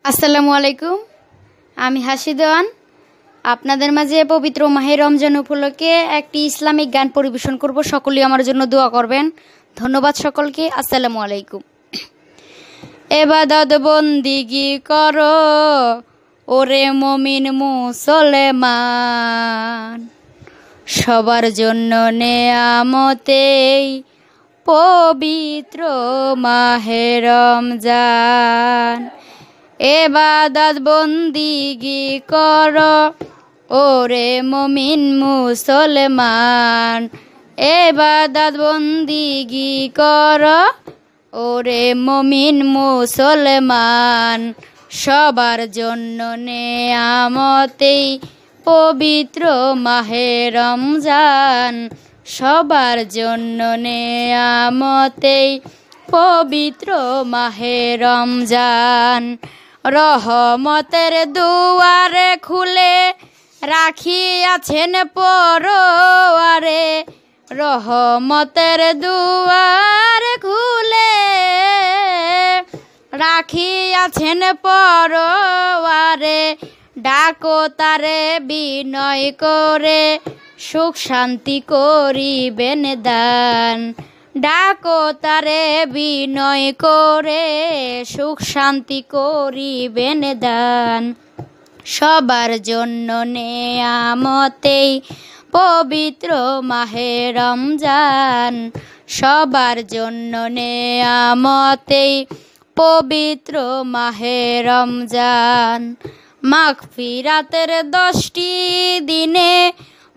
আসসালামু আলাইকুম। আমি হাসিদান আপনাদের মাঝে পবিত্র মাহে রমজান উপলক্ষে একটি ইসলামিক গান পরিবেশন করব। সকলেই আমার জন্য দোয়া করবেন। ধন্যবাদ সকলকে। আসসালামু আলাইকুম। ইবাদত বন্দিগি করো ওরে মুমিন মুসলমান, সবার জন্য নেয়ামতেই পবিত্র মাহে রমজান। ইবাদত বন্দিগি করো ওরে মুমিন মুসলমান, ইবাদত বন্দিগি করো ওরে মুমিন মুসলমান, সবার জন্য নেয়ামতেই পবিত্র মাহে রমজান, সবার জন্য নেয়ামতেই পবিত্র মাহে রমজান। রহমতের দুয়ারে খুলে রাখিয়াছেন পরোয়ারে, রহমতের দুয়ার খুলে রাখিয়াছেন পরোয়ারে, ডাকো তারে বিনয় করে সুখ শান্তি করিবেন দান, ডাকো তারে বিনয় করে সুখ শান্তি করিবেন দান, সবার জন্য নেয়ামতেই পবিত্র মাহে রমজান, সবার জন্য নেয়ামতেই পবিত্র মাহে রমজান। মাগফিরাতের 10টি দিনে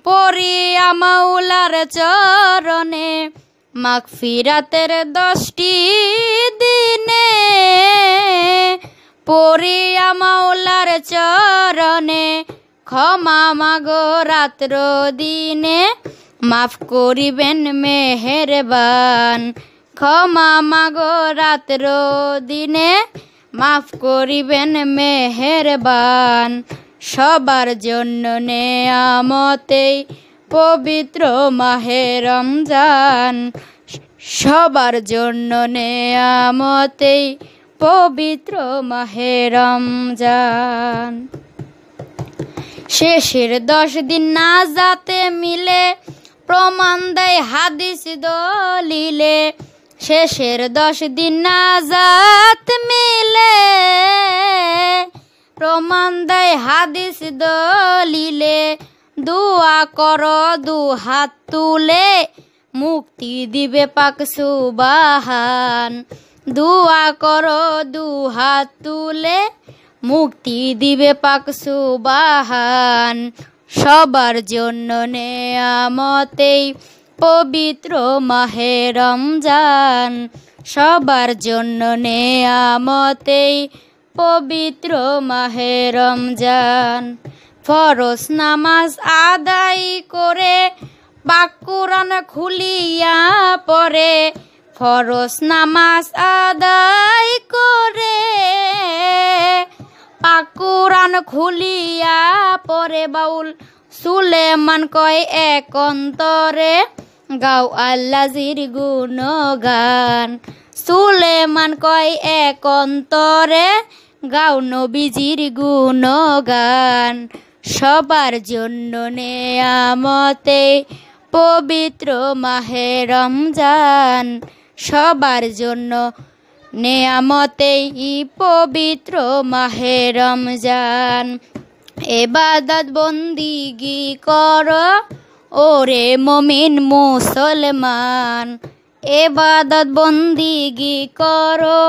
পড়িয়া মাওলার চরণে, মাগফিরাতের 10টি দিনে পড়িয়া মাওলার চরণে, ক্ষমা মাগো রাত্র দিনে মাফ করিবেন মেহেরবান, ক্ষমা মাগো রাত্র দিনে মাফ করিবেন মেহেরবান, সবার জন্য নেয়ামতেই পবিত্র মাহে রমজান, সবার জন্য নেয়ামতেই পবিত্র মাহে রমজান। শেষের 10 দিন নাজাতে মিলে প্রমাণ দেয় হাদিস দলিলে, শেষের 10 দিন নাজাত মিলে প্রমাণ দেয় হাদিস দলিলে, দুয়া করো দু হাত তুলে মুক্তি দিবে পাক সুবহান, দুয়া করো দু হাত তুলে মুক্তি দিবে পাক সুবহান, সবার জন্য নেয়ামতেই পবিত্র মাহে রমজান, সবার জন্য নেয়ামতেই পবিত্র মাহে রমজান। ফরজ নামাজ আদায় করে পাক কুরআন খুলিয়া পড়ে, ফরজ নামাজ আদায় করে পাক কুরআন খুলিয়া পড়ে, বাউল সুলেমান কয় এক অন্তরে গাও আল্লাহর গুণগান, সুলেমান কয় এক অন্তরে গাও নবীজির গুণগান, সবার জন্য নেয়ামতেই পবিত্র মাহে রমজান, সবার জন্য নেয়ামতেই পবিত্র মাহে রমজান। ইবাদত বন্দিগি করো ওরে মুমিন মুসলমান, ইবাদত বন্দিগি করো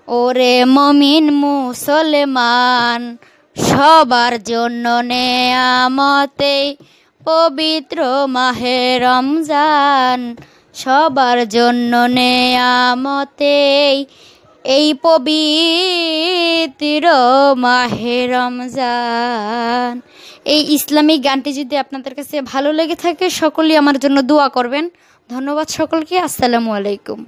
ওরে মুমিন মুসলমান, সবার জন্য নেয়ামতেই পবিত্র মাহে রমজান, সবার জন্য নেয়ামতেই এই পবিত্র মাহে রমজান। এই ইসলামিক গানটি যদি আপনাদের কাছে ভালো লেগে থাকে সকলেই আমার জন্য দোয়া করবেন। ধন্যবাদ সকলকে। আসসালামু আলাইকুম।